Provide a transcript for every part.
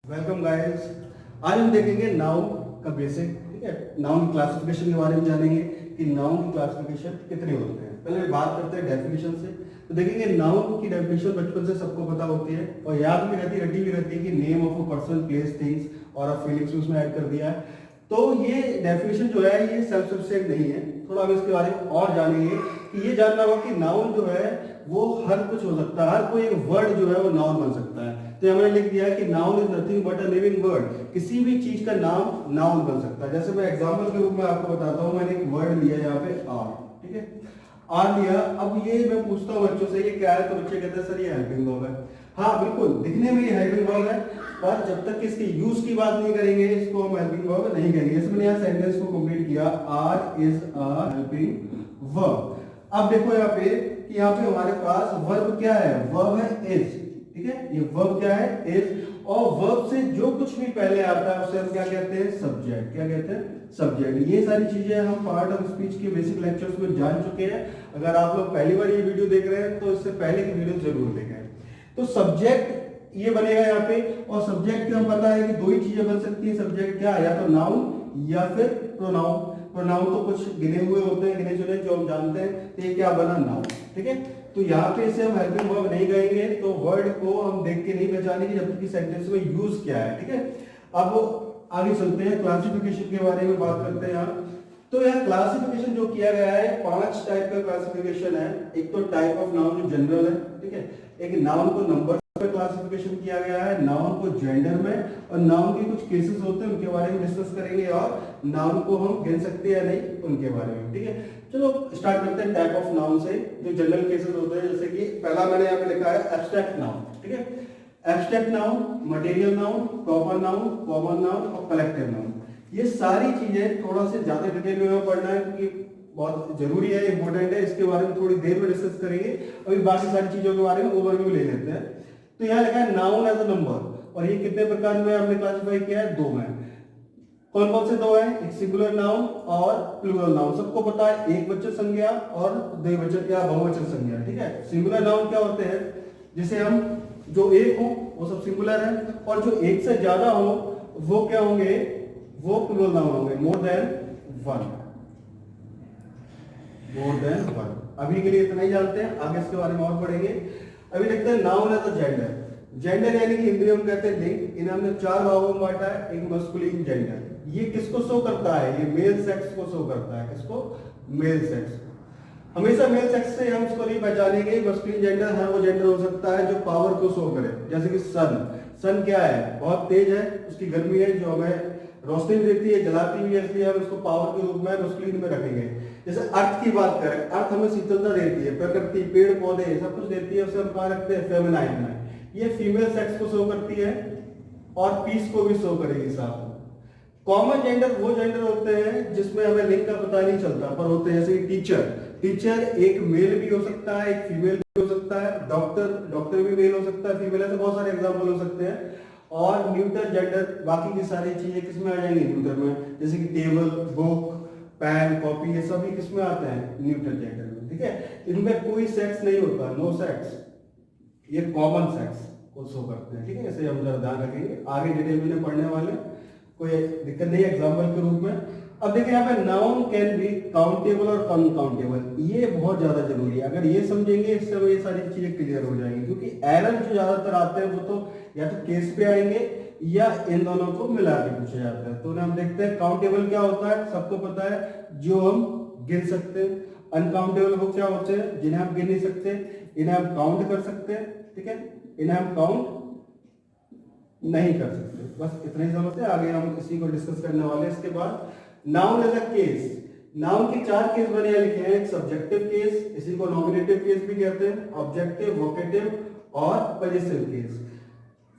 Welcome guys. आज हम देखेंगे नाउन का बेसिक, ठीक है। नाउन क्लासिफिकेशन के बारे में जानेंगे कि नाउन की क्लासिफिकेशन कितने होते हैं। पहले बात करते हैं डेफिनेशन से। तो देखेंगे नाउन की डेफिनेशन बचपन से सबको पता होती है और याद भी रहती रटी भी रहती है कि name of a person, place, things और अ फीलिंग्स उसमें ऐड कर दिया है। तो ये डेफिनेशन जो है ये सेल्फ सफिशिएंट नहीं है। थोड़ा हम इसके बारे में और जानेंगे कि ये जानना होगा कि नाउन जो है वो हर कुछ हो सकता है, हर कोई एक वर्ड जो है वो नाउन बन सकता है। तो हमने लिख दिया है कि noun is nothing but a living word. किसी भी चीज का नाम नाउन बन सकता है। जैसे मैं एग्जांपल के रूप में आपको बताता हूँ, मैंने एक वर्ड लिया यहाँ पे आर, ठीक है, आर लिया। अब ये मैं पूछता हूँ बच्चों से ये क्या है, तो बच्चे कहते हैं सर ये हेल्पिंग वर्ब है। हाँ बिल्कुल, दिखने में ये हेल्पिंग वर्ब है, पर जब तक इसके यूज की बात नहीं करेंगे इसको हम हेल्पिंग वर्ब नहीं कहेंगे। इसमें मैंने यहाँ सेंटेंस को कंप्लीट किया, are is a helping verb. अब देखो यहाँ पे कि यहाँ पे हमारे पास वर्ब क्या है, वर्ब है इज, ठीक है। ये वर्ब क्या है, इज। और वर्ब से जो कुछ भी पहले आता है उसे हम क्या कहते हैं, सब्जेक्ट। क्या कहते हैं, सब्जेक्ट। ये सारी चीजें हम पार्ट ऑफ स्पीच के बेसिक लेक्चर्स में जान चुके हैं। अगर आप लोग पहली बार ये वीडियो देख रहे हैं तो इससे पहले की वीडियो जरूर देखें। तो सब्जेक्ट ये बनेगा यहाँ पे, और सब्जेक्ट का हम पता है कि दो ही चीजें बन सकती है सब्जेक्ट, क्या, या तो नाउन या फिर प्रोनाउन। प्रोनाउन तो कुछ गिने हुए होते हैं, गिने चुने जो हम जानते हैं। तो ये क्या बना, नाउन, ठीक है। तो यहाँ पे इसे हम हेल्पिंग वर्ब नहीं कहेंगे, तो वर्ड को हम देख के नहीं पहचानेंगे जब तक सेंटेंस में यूज क्या है, ठीक है। अब आगे चलते हैं, क्लासिफिकेशन के बारे में बात करते हैं यहाँ। तो यह क्लासिफिकेशन जो किया गया है, 5 टाइप का क्लासिफिकेशन है। एक तो टाइप ऑफ नाउन जो जनरल है, ठीक है। एक नाउन को नंबर पे क्लासिफिकेशन किया गया है, नाउन को जेंडर में, और नाउन के कुछ केसेस होते हैं उनके बारे में डिस्कस करेंगे, और नाउन को हम गिन सकते हैं या नहीं उनके बारे में, ठीक है। चलो स्टार्ट करते हैं टाइप ऑफ नाउन से। जो जनरल केसेस होते हैं, जैसे कि पहला मैंने यहाँ पे लिखा है एब्स्ट्रैक्ट नाउन, ठीक है। Abstract noun, material noun, proper noun, common noun और कलेक्टिव नाउन। ये सारी चीजें थोड़ा से ज्यादा डिटेल में पढ़ना है क्योंकि बहुत जरूरी है, इंपॉर्टेंट है। इसके बारे में थोड़ी देर में डिस्कस करेंगे। अभी बाकी सारी चीजों के बारे में ओवरव्यू ले लेते हैं। तो यहाँ लिखा है नाउन एज अ नंबर, और ये कितने प्रकार में हमने क्लासिफाई किया है, 2 में। कौन कौन से 2 है, एक सिंगुलर नाउन और प्लूरल नाउन। सबको पता है, एक वचन संज्ञा और द्विवचन या बहुवचन संज्ञा, ठीक है। सिंगुलर नाउन क्या होते हैं, जिसे हम जो एक हो वो सब सिंगुलर है, और जो एक से ज्यादा हो वो क्या होंगे, वो प्लूरल नाउन होंगे, more than one, more than one. अभी के लिए इतना ही जानते हैं, आगे इसके बारे में और पढ़ेंगे। अभी देखते हैं noun as a gender. Gender यानी कि हिंदी में हम कहते हैं लिंग। इन्हें हमने 4 भागों में बांटा है। एक मस्कुलिन जेंडर, ये किसको शो करता है, ये मेल सेक्स को शो करता है। किसको, मेल सेक्स। हमेशा मेल सेक्स से हम इसको नहीं पहचानेंगे। मस्कुलिन जेंडर हर वो जेंडर हो सकता है जो पावर को शो करे, जैसे कि सन। सन क्या है, बहुत तेज है, उसकी गर्मी है जो हमें रोशनी देती है, जलाती भी है, इसलिए हम इसको पावर के रूप में मस्कुलिन में रखेंगे। जैसे अर्थ की बात करें, अर्थ हमें शीतलता देती है, प्रकृति, पेड़ पौधे सब कुछ देती है, उसे हम कहाँ रखते हैं, फेमिनाइन में। ये फीमेल सेक्स को शो करती है और पीस को भी शो करेगी साथ में। कॉमन जेंडर वो जेंडर होते हैं जिसमें हमें लिंग का पता नहीं चलता, पर होते हैं, जैसे कि टीचर। टीचर एक मेल भी हो सकता है, एक फीमेल भी हो सकता है। डॉक्टर, डॉक्टर भी मेल हो सकता है, फीमेल, ऐसे बहुत सारे एग्जांपल हो सकते हैं। और न्यूटर जेंडर, बाकी की सारी चीजें किसमें आ जाएंगी, न्यूटर में, जैसे कि टेबल, बुक, पेन, कॉपी, ये सभी किसमें आते हैं, न्यूटर जेंडर में, ठीक है। इनमें कोई सेक्स नहीं होता, नो सेक्स, ये कॉमन सेक्स को शो करते हैं, ठीक है। इसे हम जरा ध्यान रखेंगे, आगे डिटेल में पढ़ने वाले, कोई दिक्कत नहीं एग्जाम्पल के रूप में। अब देखिए यहाँ पे नाउन कैन बी काउंटेबल और अनकाउंटेबल, ये बहुत ज्यादा जरूरी है। अगर ये समझेंगे इससे ये सारी चीजें क्लियर हो जाएंगी, क्योंकि एरर जो ज्यादातर आते हैं वो तो या तो केस पे आएंगे या इन दोनों को मिला के पूछे जाते हैं। तो हम देखते हैं काउंटेबल क्या होता है, सबको पता है, जो हम गिन सकते हैं। अनकाउंटेबल वो क्या होते हैं, जिन्हें हम गिन नहीं सकते, इन्हें हम काउंट कर सकते हैं, ठीक है, इन्हें हम काउंट नहीं कर सकते। बस इतना ही समझते हैं, आगे हम इसी को डिस्कस करने वाले हैं। इसके बाद noun as a case, noun के 4 केस बने लिखे हैं। एक सब्जेक्टिव केस, इसी को नॉमिनेटिव केस भी कहते हैं, ऑब्जेक्टिव, वोकेटिव और पजेसिव केस।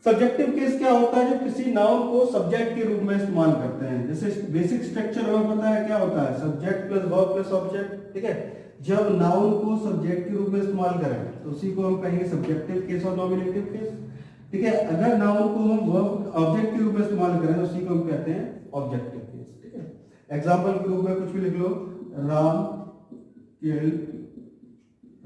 सब्जेक्टिव केस क्या होता है, जो किसी नाउन को सब्जेक्ट के रूप में इस्तेमाल करते हैं। जैसे बेसिक स्ट्रक्चर हमें पता है क्या होता है, subject plus verb plus object, ठीक है। जब नाउन को सब्जेक्ट के रूप में इस्तेमाल करें तो उसी को हम कहेंगे सब्जेक्टिव केस और नॉमिनेटिव केस, ठीक है। अगर नाउन को हम वर्ब ऑब्जेक्ट के रूप में इस्तेमाल करें तो उसी को हम कहते हैं ऑब्जेक्टिव केस, ठीक है। एग्जांपल के रूप में कुछ भी लिख लो, राम किल्ड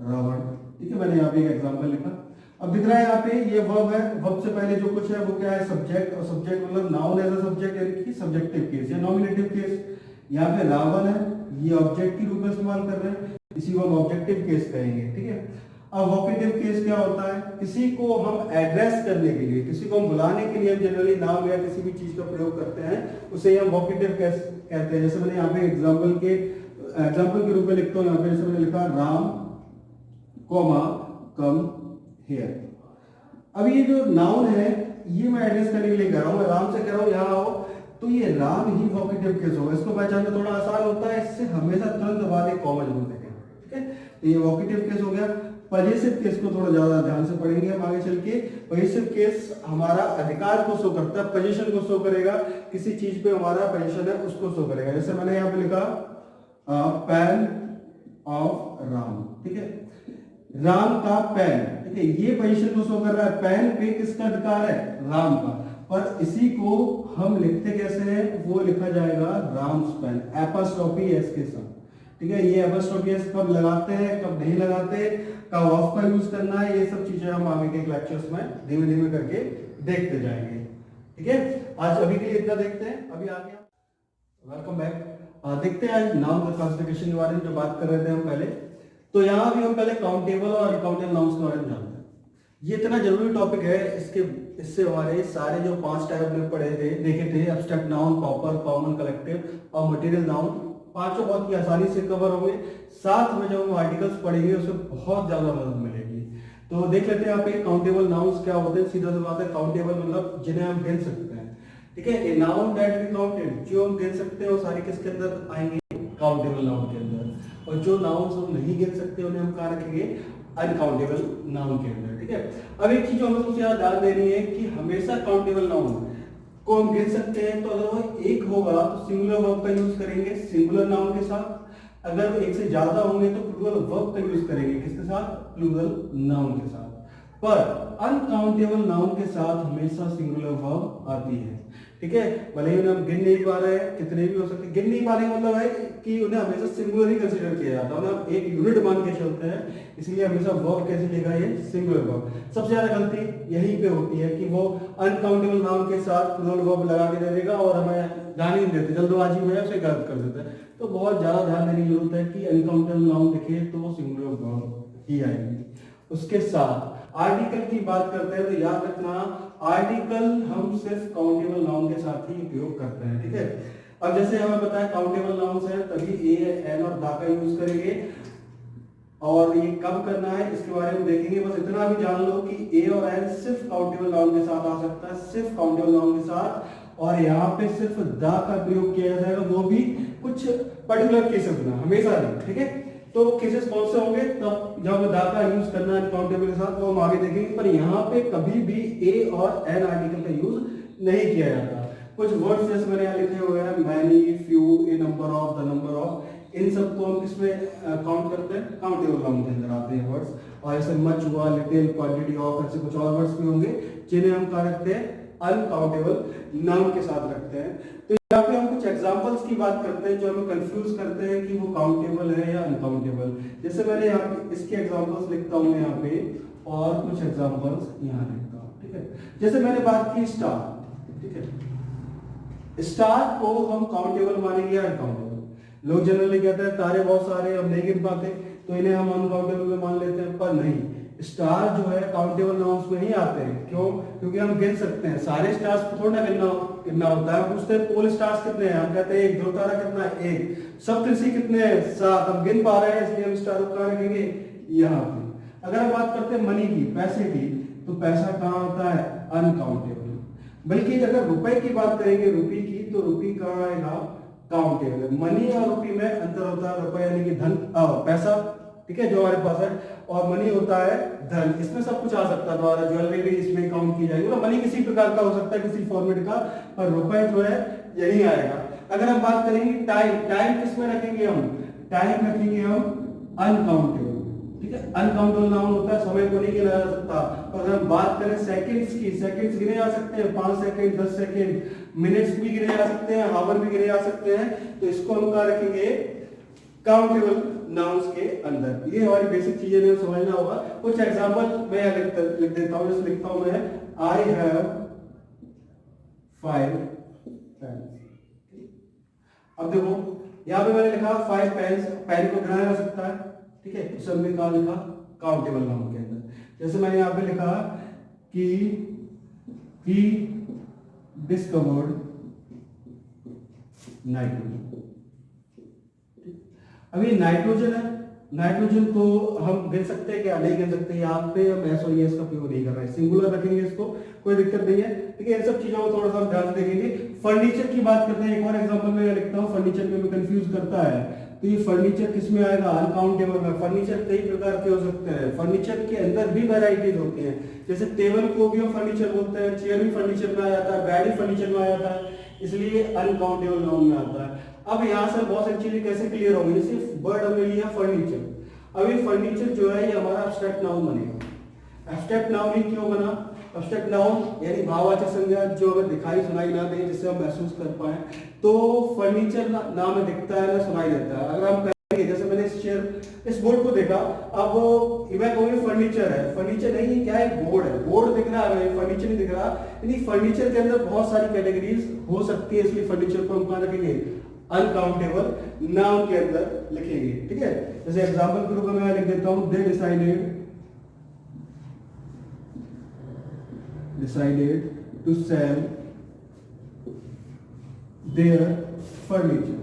रावण, ठीक है, मैंने यहाँ पे एक एग्जांपल लिखा। अब दिख रहा है यहाँ पे ये वर्ब है, वर्ब से पहले जो कुछ है वो क्या है, सब्जेक्ट, और सब्जेक्ट मतलब नाउन एज अ सब्जेक्ट यानी कि सब्जेक्टिव केस या नॉमिनेटिव केस। यहाँ पे रावण है, ये ऑब्जेक्ट के रूप में इस्तेमाल कर रहे हैं, इसी को हम ऑब्जेक्टिव केस कहेंगे, ठीक है। अब वोकेटिव केस क्या होता है, किसी को हम एड्रेस करने के लिए, किसी को हम बुलाने के लिए हम जनरली नाम या किसी भी चीज का प्रयोग करते हैं, उसे हम वोकेटिव केस कहते हैं। जैसे मैंने यहाँ पे एग्जाम्पल के रूप में लिखता हूँ, यहाँ पे जैसे मैंने लिखा राम कॉमा कम हियर। अब ये जो नाउन है ये मैं एड्रेस करने के लिए कह रहा हूँ, मैं राम से कह रहा हूँ यहाँ आओ, तो ये राम ही वोकेटिव केस होगा। इसको पहचानना थोड़ा आसान होता है, इससे हमेशा तुरंत बाद एक कॉमा जरूर देखें, ठीक है। तो ये वोकेटिव केस हो गया। पजेसिव केस को थोड़ा ज्यादा ध्यान से पढ़ेंगे हम आगे चल के। पजेसिव केस हमारा अधिकार को शो करता है, पोजीशन को शो करेगा, किसी चीज पे हमारा पोजीशन है उसको शो करेगा। जैसे मैंने यहाँ पे लिखा पेन ऑफ राम, ठीक है, राम का पेन, ठीक है, ये पोजीशन को शो कर रहा है। पेन पे किसका अधिकार है, राम का, पर इसी को हम लिखते कैसे हैं, वो लिखा जाएगा राम्स पेन, एपोस्ट्रोफी एस के साथ, ठीक है। ये एपोस्ट्रोफी एस कब लगाते हैं कब नहीं लगाते, कब ऑफ का यूज करना है, ये सब चीजें हम आगे के लेक्चर्स में धीमे धीमे करके देखते जाएंगे, ठीक है। आज अभी के लिए इतना देखते हैं, अभी आगे वेलकम बैक। देखते हैं आज नाउन का क्लासिफिकेशन के बारे में जो बात कर रहे थे हम पहले। तो यहाँ भी हम पहले काउंटेबल और अनकाउंटेबल नाउन्स के बारे में जानते हैं। ये इतना जरूरी टॉपिक है, इससे हमारे सारे जो 5 टाइप में पढ़े थे देखे थे, abstract noun, proper, common, collective और मटेरियल नाउन, पांचों बहुत ही आसानी से कवर होंगे। साथ में जब हम आर्टिकल्स पढ़ेंगे उसमें बहुत ज्यादा मदद मिलेगी। तो देख लेते हैं यहाँ पे काउंटेबल नाउन्स क्या होते हैं। सीधा सी बात है, काउंटेबल मतलब जिन्हें हम गिन सकते हैं, ठीक है। A noun that we counted, जो हम गिन सकते हैं वो सारे किसके अंदर आएंगे, काउंटेबल नाउन के अंदर। और जो नाउन्स हम नहीं गिन सकते उन्हें हम कहाँ रखेंगे, अनकाउंटेबल नाउन के अंदर, ठीक है। अब एक चीज हमें सबसे ज्यादा ध्यान देनी है कि हमेशा काउंटेबल नाउन को हम गिन सकते हैं, तो अगर वो एक होगा तो सिंगुलर वर्ब का यूज करेंगे सिंगुलर नाउन के साथ। अगर एक से ज्यादा होंगे तो प्लूरल वर्ब का यूज करेंगे किसके साथ, प्लूरल नाउन के साथ। पर अनकाउंटेबल नाउन के साथ हमेशा सिंगुलर वर्ब आती है, ठीक है। भले ही उन्हें हम गिन नहीं पा रहे हैं, कितने भी हो सकते, गिन नहीं पा रहे मतलब है कि उन्हें हमेशा सिंगुलर ही कंसीडर किया जाता है, उन्हें एक यूनिट मान के चलते हैं, इसलिए हमेशा वर्ब कैसे लिखा है, सिंगुलर वर्ब। सबसे ज्यादा गलती यहीं पे होती है कि वो अनकाउंटेबल नाउन के साथ प्लूरल वर्ब लगा के दे देगा और हमें ध्यान ही नहीं देते, जल्दबाजी में उसे गलत कर देता है। तो बहुत ज्यादा ध्यान देने की जरूरत है कि अनकाउंटेबल नाउन लिखे तो वो सिंगुलर वर्ब ही आएगी। उसके साथ आर्टिकल की बात करते हैं तो याद रखना, आर्टिकल हम सिर्फ काउंटेबल नाउन के साथ ही उपयोग करते हैं, ठीक है। अब जैसे हमें पता है काउंटेबल नाउन्स है तभी ए, एन और दा का यूज करेंगे, और ये कब करना है इसके बारे में देखेंगे। बस इतना भी जान लो कि ए और एन सिर्फ काउंटेबल नाउन के साथ आ सकता है, सिर्फ काउंटेबल नाउन के साथ, और यहाँ पे सिर्फ दा का प्रयोग किया जाएगा, वो भी कुछ पर्टिकुलर केसेस में, हमेशा नहीं, ठीक है। तो केसेस कौन से होंगे, तब जब दा का यूज करना है काउंटेबल के साथ, वो हम आगे देखेंगे। पर यहाँ पे कभी भी ए और एन आर्टिकल का यूज नहीं किया जाता। कुछ वर्ड्स जैसे मैंने यहाँ लिखे हुए हैं, many, few, a number of, the number of, इन सबको हम किसमें काउंट करते हैं, काउंटेबल नाउन के अंदर आते हैं वर्ड्स। और ऐसे मच हुआ, लिटिल, क्वांटिटी ऑफ, ऐसे कुछ और वर्ड्स भी होंगे जिन्हें हम क्या रखते हैं, अनकाउंटेबल नाउन के साथ रखते हैं। तो यहाँ पे हम कुछ एग्जांपल्स की बात करते हैं जो हमें कंफ्यूज करते हैं कि वो काउंटेबल है या अनकाउंटेबल। जैसे मैंने यहाँ पे इसके एग्जांपल्स लिखता हूँ यहाँ पे, और कुछ एग्जांपल्स यहाँ लिखता हूँ, ठीक है। जैसे मैंने बात की स्टार, ठीक है, स्टार को हम काउंटेबल मानेंगे या अनकाउंटेबल। लोग जनरली कहते हैं तारे बहुत सारे हम नहीं गिन पाते तो इन्हें हम अनकाउंटेबल में मान लेते हैं, पर नहीं, स्टार जो है काउंटेबल नाउन्स में ही आते हैं। क्यों, क्योंकि हम गिन सकते हैं, सारे स्टार्स को थोड़ा गिनना होता है। पूछते हैं पोल स्टार्स कितने हैं, हम कहते हैं एक। ध्रुव तारा कितना है, एक। सप्तऋषि कितने हैं, 7। हम गिन पा रहे हैं इसलिए हम स्टार को कहाँ रखेंगे, यहाँ पे। अगर हम बात करते हैं मनी की, पैसे की, तो पैसा कहाँ होता है, अनकाउंटेबल। बल्कि अगर रुपए की बात करेंगे, रुपी की, तो रुपी कहाँ आएगा, काउंटेबल। मनी और रुपी में अंतर होता है, रुपए यानी कि धन, पैसा, ठीक है, जो हमारे पास है, और मनी होता है धन। इसमें सब कुछ आ सकता है, द्वारा ज्वेलरी भी इसमें काउंट की जाएगी। मनी किसी प्रकार का हो सकता है, किसी फॉर्मेट का, पर रुपए जो है यही आएगा। अगर हम बात करेंगे टाइम, टाइम किसमें रखेंगे हम, टाइम रखेंगे हम अनकाउंटेबल, ठीक है। अनकाउंटेबल नाउन होता है, समय को नहीं गिना जा सकता। और अगर हम बात करें सेकंड्स की, सेकंड्स गिने जा सकते हैं, 5 सेकंड, 10 सेकंड, मिनट्स भी गिने जा सकते हैं, हावर भी गिने जा सकते हैं, तो इसको हम क्या रखेंगे, काउंटेबल नाउन्स के अंदर। ये हमारी बेसिक चीजें ने समझना होगा। कुछ एग्जांपल मैं लिख देता हूँ, जैसे लिखता हूँ मैं आई हैव 5 पेन्स। अब देखो यहाँ पे मैंने लिखा 5 पेन्स, पेन को गिनाया जा सकता है, ठीक है, इसे हमने कहा लिखा काउंटेबल नाउन के अंदर। जैसे मैंने यहाँ पे लिखा कि he discovered नाइट्रोजन। अभी नाइट्रोजन है, नाइट्रोजन को हम गिन सकते हैं क्या? नहीं गिन सकते। यहाँ पे हम एस और एस का प्रयोग नहीं कर रहे हैं, सिंगुलर रखेंगे इसको, कोई दिक्कत नहीं है, ठीक है। इन सब चीजों को थोड़ा सा ध्यान से देखेंगे। फर्नीचर की बात करते हैं, एक और एग्जांपल में लिखता हूँ, फर्नीचर में कंफ्यूज करता है, तो ये फर्नीचर किस में आएगा? अनकाउंटेबल में। फर्नीचर कई प्रकार के हो सकते हैं, फर्नीचर के अंदर भी वैरायटीज होती हैं, जैसे टेबल को भी हम फर्नीचर बोलते हैं, चेयर भी फर्नीचर में आ जाता है, बेड भी फर्नीचर में आ जाता है, इसलिए अनकाउंटेबल नाउन में आता है। अब यहाँ से बहुत सारी चीजें कैसे क्लियर होंगी? सिर्फ वर्ड हमने लिया फर्नीचर, अब ये फर्नीचर जो है ये हमारा एब्स्ट्रैक्ट नाउन बनेगा। एब्स्ट्रैक्ट नाउन ही क्यों बना? एब्स्ट्रैक्ट नाउन यानी भाववाचक संज्ञा जो हमें दिखाई सुनाई ना दे, जिससे हम महसूस कर पाए, तो फर्नीचर ना हमें दिखता है ना सुनाई देता है। अगर हम कहेंगे, जैसे मैंने इस चेयर, इस बोर्ड को देखा, अब मैं कहूँगी फर्नीचर है, फर्नीचर नहीं, क्या है? बोर्ड है, बोर्ड दिख रहा है, फर्नीचर नहीं दिख रहा। यानी फर्नीचर के अंदर बहुत सारी कैटेगरीज हो सकती है, इसलिए फर्नीचर को हम कहाँ रखेंगे? अनकाउंटेबल नाउन के अंदर लिखेंगे, ठीक है। जैसे एग्जांपल के रूप में मैं लिख देता हूं, they decided to sell their furniture.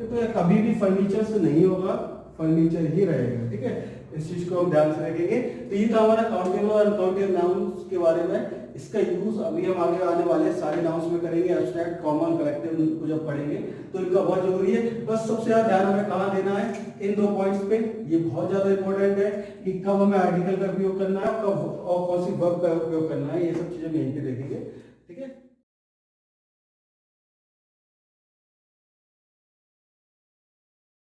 तो कभी भी फर्नीचर से नहीं होगा, फर्नीचर ही रहेगा, ठीक है। इस चीज को हम ध्यान से रखेंगे। तो ये था हमारा काउंटेबल और अनकाउंटेबल नाउन्स के बारे में। इसका यूज अभी हम आगे आने वाले सारे नाउन्स में करेंगे, एब्स्ट्रैक्ट, कॉमन, कलेक्टिव को जब पढ़ेंगे तो इनका बहुत जरूरी है। बस सबसे ज्यादा ध्यान हमें कहाँ देना है? इन 2 पॉइंट्स पे। ये बहुत ज्यादा इंपॉर्टेंट है कि कब हमें आर्टिकल का उपयोग करना है, कब और कौन सी वर्ब का उपयोग करना है, ये सब चीजें हम यहीं पे देखेंगे, ठीक है।